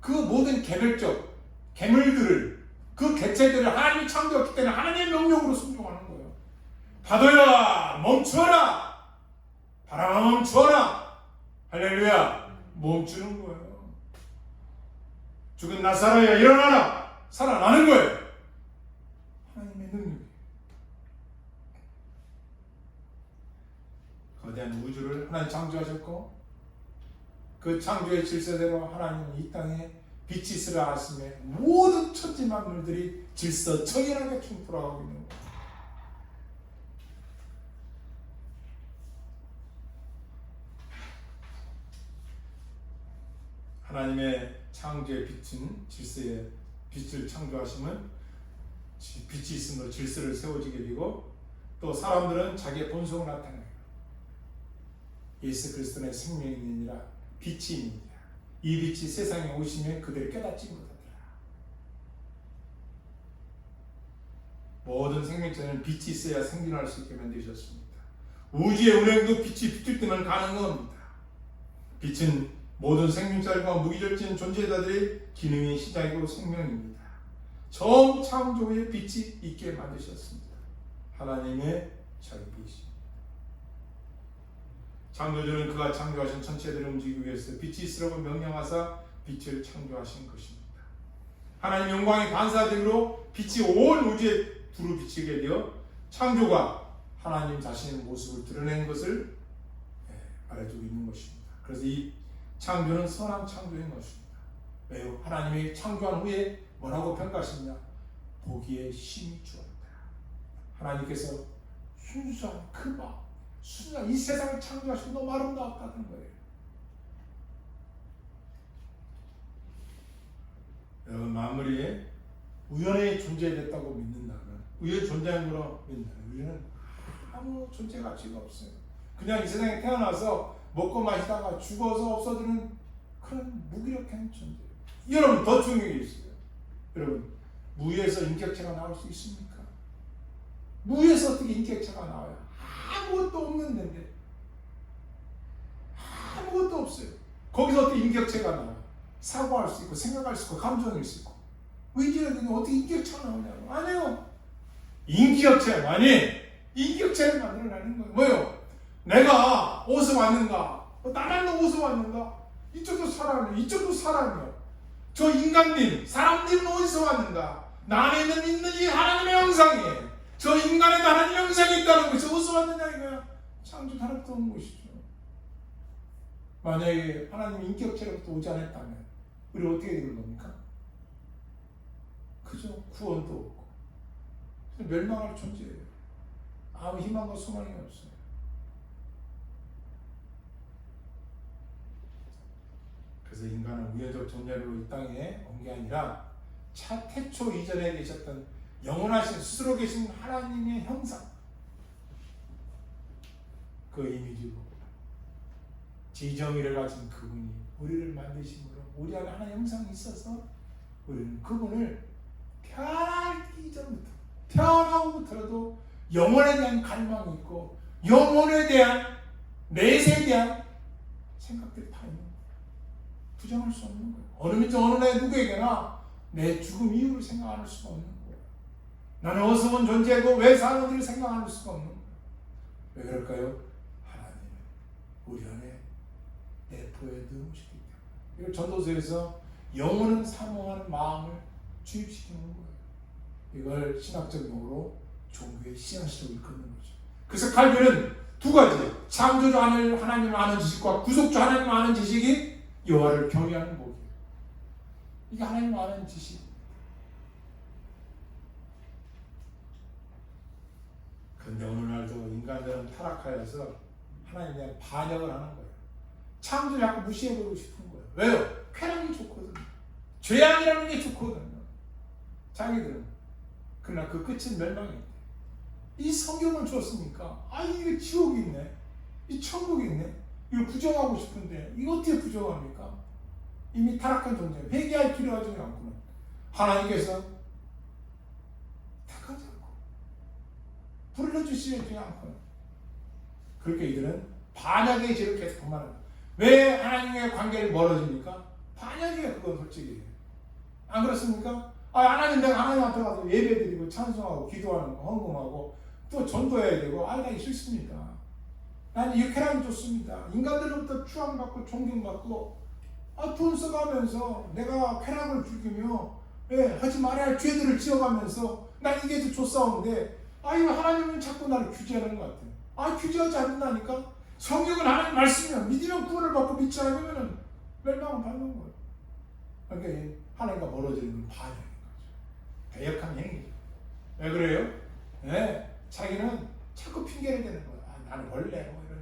그 모든 개별적 괴물들을, 그 개체들을 하나님이 창조했기 때문에 하나님의 명령으로 순종하는 거예요. 파도야 멈추어라, 바람아 멈추어라. 할렐루야. 멈추는 거예요. 죽은 나사로야 일어나라. 살아나는 거예요. 하나님의 능력이. 거대한 우주를 하나님 창조하셨고 그 창조의 질서대로 하나님은 이 땅에 빛이 있으라 하심에 모든 천지 만물들이 질서 정연하게 충돌하고 있는 거예요. 하나님의 창조의 빛은 질서의 빛을 창조하시면 빛이 있음으로 질서를 세워지게 되고 또 사람들은 자기의 본성을 나타내요. 예수 그리스도의 생명이 있느니라 빛이 있느니라. 이 빛이 세상에 오시면 그들을 깨닫지 못하더라. 모든 생명체는 빛이 있어야 생존할 수 있게 만드셨습니다. 우주의 운행도 빛이 비출 때만 가능한 겁니다. 빛은 모든 생명체들과 무기력진 존재자들의 기능의 시작이고 생명입니다. 처음 창조의 빛이 있게 만드셨습니다. 하나님의 자비이십니다. 창조주는 그가 창조하신 천체들을 움직이기 위해서 빛이 있으라고 명령하사 빛을 창조하신 것입니다. 하나님 영광의 반사됨으로 빛이 온 우주에 두루 비치게 되어 창조가 하나님 자신의 모습을 드러낸 것을 말해주고 있는 것입니다. 그래서 이 창조는 선한 창조인 것입니다. 왜요? 하나님이 창조한 후에 뭐라고 평가하시느냐? 보기에 심히 좋았다. 하나님께서 순수한 그 마음, 순수한 이 세상을 창조하시고 너무 아름다웠다는 거예요. 아무리 우연히 존재됐다고 믿는다면, 우연히 존재한 거로 믿는다면 우리는 아무 존재 가치가 없어요. 그냥 이 세상에 태어나서 먹고 마시다가 죽어서 없어지는 그런 무기력한 존재예요. 여러분, 더 중요한 게 있어요. 여러분, 무에서 인격체가 나올 수 있습니까? 무에서 어떻게 인격체가 나와요? 아무것도 없는 데인데, 아무것도 없어요. 거기서 어떻게 인격체가 나와요? 사고할 수 있고, 생각할 수 있고, 감정일 수 있고, 의지가 되면 어떻게 인격체가 나오냐고. 아니요. 인격체만이 인격체를 만들어내는 거예요. 뭐요? 내가 어디서 왔는가? 나만 어디서 왔는가? 이쪽도 사람이에요. 이쪽도 사람이에요. 저 인간님, 사람들은 어디서 왔는가? 나 안에는 있는 이 하나님의 형상이에요. 저 인간의 하나님의 형상이 있다는 것이 어디서 왔느냐 이거야. 창조 하나부터 온 것이죠. 만약에 하나님 인격체로부터 오지 않았다면 우리 어떻게 되는 겁니까? 그죠? 구원도 없고 멸망할 존재예요. 아무 희망과 소망이 없어요. 그래서 인간은 우연적 존재로 이 땅에 온 게 아니라 태초 이전에 계셨던 영원하신 스스로 계신 하나님의 형상, 그 이미지로 지정의를 가진 그분이 우리를 만드심으로 우리 안에 하나님의 형상이 있어서 우리는 그분을 태어나기 이전부터, 태어나고부터라도 영혼에 대한 갈망이 있고 영혼에 대한 내세에 대한 생각들이 다 있는 거예요. 부정할 수 없는 거예요. 어느 민족 어느 나라 누구에게나 내 죽음 이유를 생각할 수가 없는 거예요. 나는 어디서 온 존재고 왜 사는지를 생각할 수가 없는 거예요. 왜 그럴까요? 하나님은 우리 안에 내포해 넣으시기 때문에. 이걸 전도서에서 영혼은 사모하는 마음을 주입시키는 거예요. 이걸 신학적 용어로 종교의 씨앗이라고 일컫는 거죠. 그래서 칼빈은 두 가지, 창조주 하나님을 아는 지식과 구속주 하나님을 아는 지식이 여호와를 경외하는 복이에요. 이게 하나님을 아는 지식. 그런데 어느 날도 인간들은 타락하여서 하나님에 대한 반역을 하는 거예요. 창조를 자꾸 무시해버리고 싶은 거예요. 왜요? 쾌락이 좋거든요. 죄악이라는 게 좋거든요. 자기들은. 그러나 그 끝은 멸망이 있대. 이 성경을 줬으니까 이게 지옥이 있네, 이 천국이 있네, 이걸 부정하고 싶은데 이거 어떻게 부정합니까? 이미 타락한 존재, 회개할 필요가 하지 않고는 하나님께서 택하지 않고 불러주시지 않고는 그렇게 이들은 반역의 죄를 계속 범하는 거예요. 왜 하나님의 관계를 멀어집니까? 반역이에요. 그건 솔직히. 안 그렇습니까? 하나님, 내가 하나님한테 가서 예배드리고 찬송하고 기도하는 거, 헌금하고 또 전도해야 되고 나 싫습니다. 나는 이 쾌락이 좋습니다. 인간들로부터 추앙받고 존경받고 돈 써가면서 내가 쾌락을 즐기며 하지 말아야 할 죄들을 지어가면서 난 이게 더 좋사오는데 이거 하나님은 자꾸 나를 규제하는 것 같아요. 규제하지 않는다니까? 성경은 하나님 말씀이야. 믿으면 구원을 받고 믿지 않으면 멸망을 받는 거예요. 그러니까 하나님과 멀어지는 건 반역인 거죠. 배역한 행위죠. 왜 그래요? 자기는 자꾸 핑계를 대는 거야. 나는 원래 이러니까.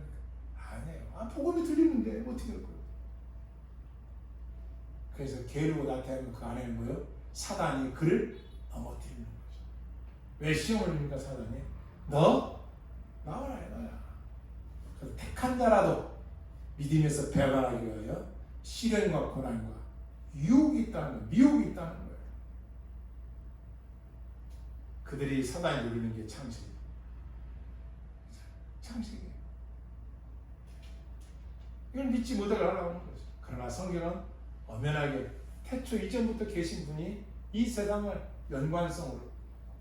아니에요. 복음이 들리는데 어떻게 할 거예요? 그래서 게으르고 나태하면 그 안에는 뭐예요? 사단이 그를 넘어뜨리는 거죠. 왜 시험을 줍니까 사단이? 너 나와라 이거야. 그래서 택한 자라도 믿음에서 배반하기 위하여 시련과 고난과 유혹이 있다는 거예요. 미혹이 있다는 거예요. 그들이 사단이 누리는 게 창식이에요. 창식이에요. 이걸 믿지 못하게 하려고 하는 거죠. 그러나 성경은 엄연하게 태초 이전부터 계신 분이 이 세상을 연관성으로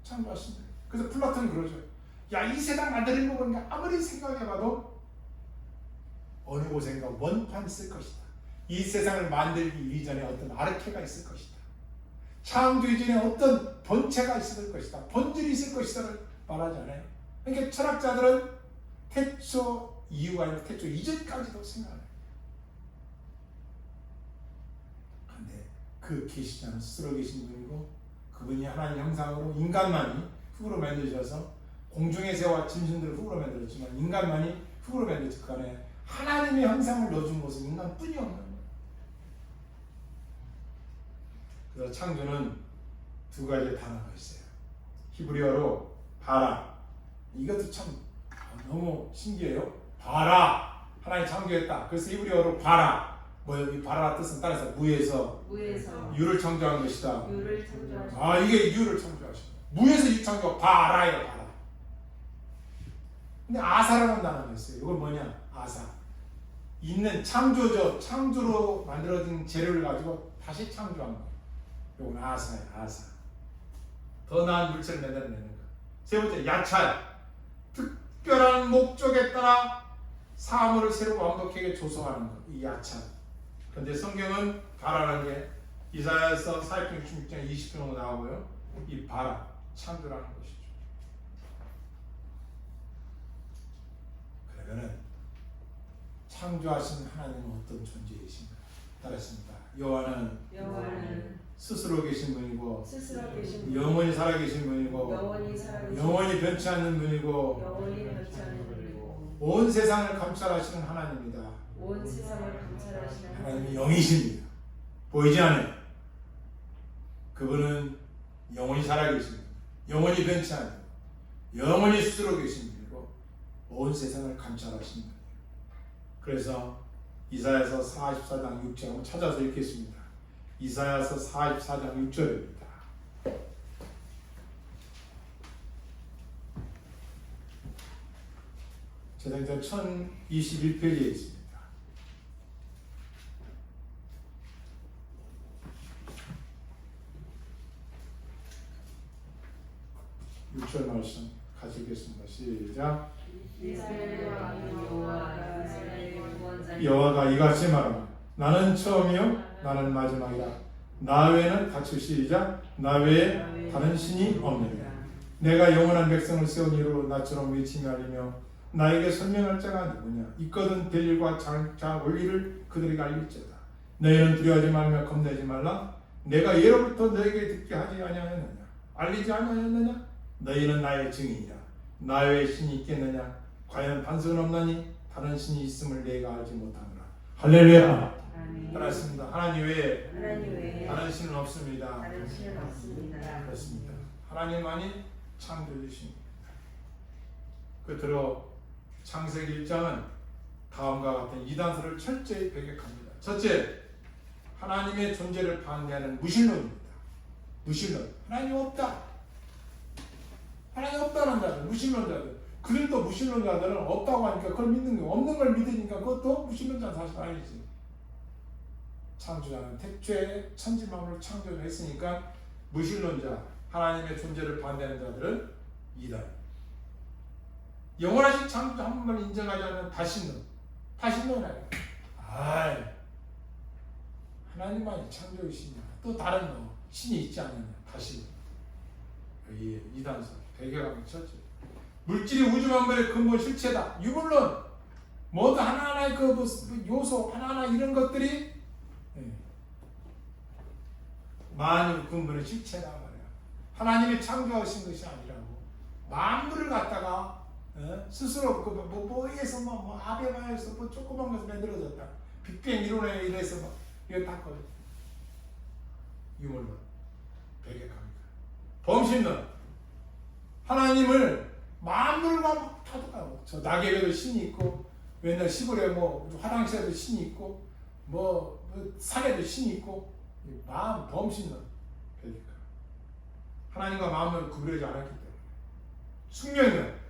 창조하십니다. 그래서 플라톤이 그러죠. 이 세상 만드는 거 보니까 아무리 생각해봐도 어느 곳인가 원판이 있을 것이다. 이 세상을 만들기 이전에 어떤 아르케가 있을 것이다. 창조 이전에 어떤 본체가 있을 것이다. 본질이 있을 것이다를 말하지 않아요. 그러니까 철학자들은 태초 이후가 아니라 태초 이전까지도 생각해요. 그런데 그 계시자는 스스로 계신 분이고 그분이 하나님 형상으로 인간만이 흙으로 만드셔서 공중의 새와 짐승들을 흙으로 만들었지만 인간만이 흙으로 만들었지 그 안에 하나님의 형상을 넣어준 것은 인간뿐이 없는 거예요. 그래서 창조는 두 가지 단어가 있어요. 히브리어로 바라. 이것도 참 너무 신기해요. 바라. 하나님 창조했다. 그래서 히브리어로 바라. 뭐예요? 이 바라 뜻은 따라서 무에서 유를 창조한 것이다. 유를 창조하신 아, 이게 유를 창조하신 거예요. 무에서 유 창조 바라예요, 바라. 근데 아사라는 단어가 있어요. 이건 뭐냐? 아사. 있는 창조죠. 창조로 만들어진 재료를 가지고 다시 창조한 거예요. 이건 아사예요, 아사. 더 나은 물체를 만들어내는 거. 세 번째, 야찰. 특별한 목적에 따라 사물을 새로 완벽하게 조성하는 것. 이 야찰. 그런데 성경은 바라라는 게 이사야서 46장 20절 정도 나오고요. 이 바라, 창조라는 것이죠. 그러면은 창조하신 하나님은 어떤 존재이신가? 따랐습니다. 여호와는 스스로 계신 분이고 스스로 계신 분, 영원히 살아계신 분이고 영원히 살아계신 영원히 변치 않는 분이고 영원히 변치 않는 분이고 온 세상을 감찰하시는 하나님입니다. 온 세상을 감찰하시는 하나님이 영이십니다. 보이지 않아요. 그분은 영원히 살아계신 분, 영원히 변치 않는 분, 영원히 스스로 계신 분이고 온 세상을 감찰하시는 분이에요. 그래서 이사야서 44장 6절 한번 찾아서 읽겠습니다. 이사야서 44장 6절입니다. 제작전 1021페이지에 있습니다. 6절 말씀 같이 읽겠습니다. 시작. 여호와가 이같이 말하노라. 나는 처음이요 나는 마지막이다. 나 외에는 다시 시작. 나 외에 다른 신이 없느니라. 내가 영원한 백성을 세운 이로 나처럼 외치며 알리며 나에게 설명할 자가 누구냐. 있거든 될 일과 장차 원리를 그들에게 알릴지어다. 너희는 두려워하지 말며 겁내지 말라. 내가 예로부터 너에게 듣게 하지 아니하였느냐. 알리지 아니하였느냐. 너희는 나의 증인이라. 나 외에 신이 있겠느냐. 과연 반석은 없나니 다른 신이 있음을 내가 알지 못하노라. 할렐루야. 따랐습니다. 하나님 외에 다른 신은 없습니다. 다른 신은 없습니다. 그렇습니다. 하나님만이 창조주십니다. 끝으로 창세기 1장은 다음과 같은 이단설을 철저히 배격합니다. 첫째, 하나님의 존재를 반대하는 무신론입니다. 무신론. 하나님 없다. 하나님 없다는 자들, 무신론자들. 그들도 무신론자들은 없다고 하니까 그걸 믿는 거예요. 없는 걸 믿으니까 그것도 무신론자 사실 아니지. 창조자는 태초에 천지만물을 창조했으니까 무신론자, 하나님의 존재를 반대하는 자들은 이단. 영원하신 창조 한 번만 인정하지 않는 다신론 아니야. 아이, 하나님만이 창조이시냐. 또 다른 신이 있지 않느냐. 다신론. 여기 이단설, 배경하기 첫째. 물질이 우주 만물의 근본 실체다. 유물론. 모두 하나하나의 그 요소, 하나하나 이런 것들이 만유 근본의 실체다 말이야. 하나님이 창조하신 것이 아니라고. 만물을 갖다가 스스로 뭐에서 아베마에서 조그만 것을 만들어졌다. 빅뱅 이론에 의해서 이거 다 거죠. 유물론, 배격합니다. 범신론. 하나님을 만물과 타독하고, 저 낙엽에도 신이 있고, 맨날 시골에 화장실에도 신이 있고, 산에도 신이 있고, 마음 범신론, 배격합니다. 하나님과 마음을 구별하지 않았기 때문에. 숙명론.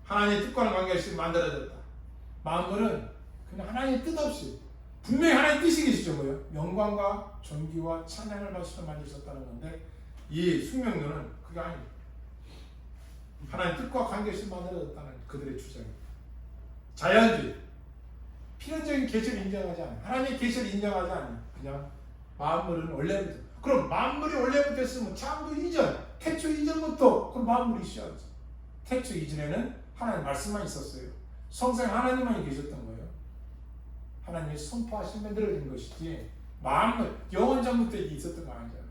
하나님의 뜻과는 관계없이 만들어졌다. 만물은 그냥 하나님의 뜻 없이 분명히 하나님의 뜻이 계시죠. 뭐요? 영광과 존귀와 찬양을 받으셔서 만드셨다는 건데 이 숙명론은 그게 아닙니다. 하나님의 뜻과 관계없이 만들어졌다는 그들의 주장입니다. 자연주의. 필연적인 계시를 인정하지 않아요. 하나님의 계시를 인정하지 않아요. 그냥 만물은 원래부터. 그럼 만물이 원래부터 했으면 창조 이전, 태초 이전부터 그럼 만물이 있어야죠. 태초 이전에는 하나님 말씀만 있었어요. 성생 하나님만이 계셨던 거예요. 하나님이 선포하신 만들어진 것이지 만물, 영원전부터 있었던 거 아니잖아요.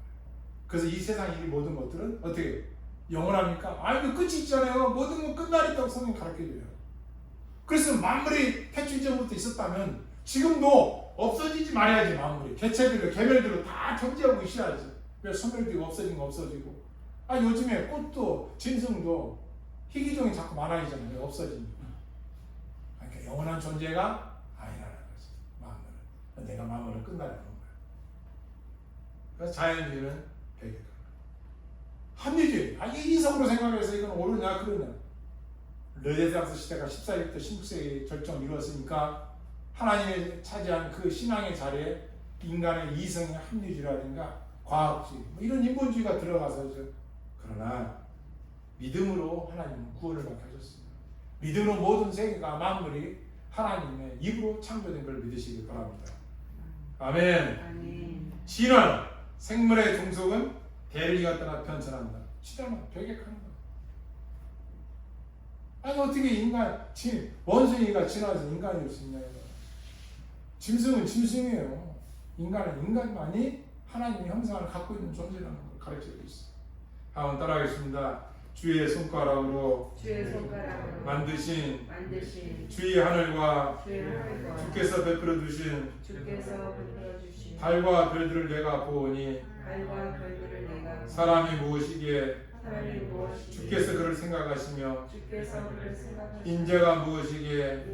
그래서 이 세상 이 모든 것들은 어떻게 영원합니까? 아니 끝이 있잖아요. 모든 건 끝날 있다고 성경 가르쳐줘요. 그래서 만물이 태초 이전부터 있었다면 지금도 없어지지 말아야지. 만물이 개체별로 개별대로 다 존재하고 있어야지. 왜 소멸되고 없어진 거 없어지고. 아 요즘에 꽃도 짐승도 희귀종이 자꾸 많아지잖아요. 왜 없어지니까. 그러니까 영원한 존재가 아니라는 거지. 마음으로. 내가 마음으로 끝나는 거야. 그래서 자연주의는 배격한 거야. 합리주의. 아니 이성으로 생각해서 이건 옳으냐 그러냐. 르네상스 시대가 14세기부터 16세기 절정 이루었으니까 하나님이 차지한 그 신앙의 자리에 인간의 이성의 합리주의라든가 과학주의 이런 인본주의가 들어가서 그러나 믿음으로 하나님은 구원을 받게 하셨습니다. 믿음으로 모든 세계가 만물이 하나님의 입으로 창조된 걸 믿으시기 바랍니다. 아멘. 아멘. 진화 생물의 종속은 대리가 따라 변천한다. 치닫는 배격하는 거. 아니 어떻게 인간 원숭이가 진화해서 인간이 될 수 있냐 이거. 짐승은 짐승이에요. 인간은 인간만이 하나님의 형상을 갖고 있는 존재라는 걸 가르치고 있어요. 한번 따라하겠습니다. 주의 손가락으로 만드신 주의 하늘과 주께서 베풀어 주신 달과 별들을 내가 보오니 사람이 무엇이기에 주께서 그를 생각하시며 인자가 무엇이기에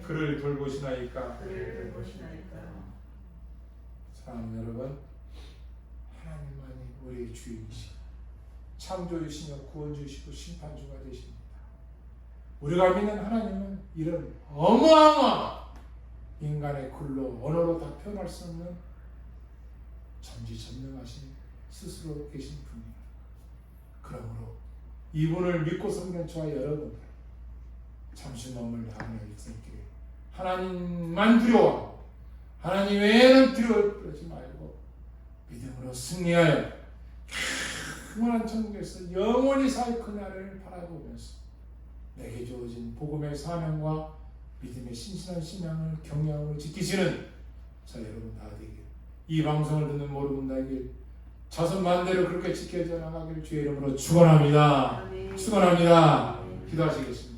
그를 돌보시나이까. 사랑하는 여러분, 하나님만이 우리의 주인이시고 창조주시며 구원주시고 심판주가 되십니다. 우리가 믿는 하나님은 이런 어마어마한 인간의 글로 언어로 다 표현할 수 없는 전지전능하신 스스로 계신 분입니다. 그러므로 이분을 믿고 섬기는 저와 여러분 잠시 몸을 다하는 일생길에 하나님만 두려워하고 하나님 외에는 두려워하지 말고 믿음으로 승리하여 영원한 천국에서 영원히 살 그날을 바라보면서 내게 주어진 복음의 사명과 믿음의 신실한 신앙을 경외함으로 지키시는 저 여러분 다 되길, 이 방송을 듣는 모든 분 다길 자손 만대로 그렇게 지켜져 나가기를 주의 이름으로 축원합니다. 축원합니다. 기도하시겠습니다.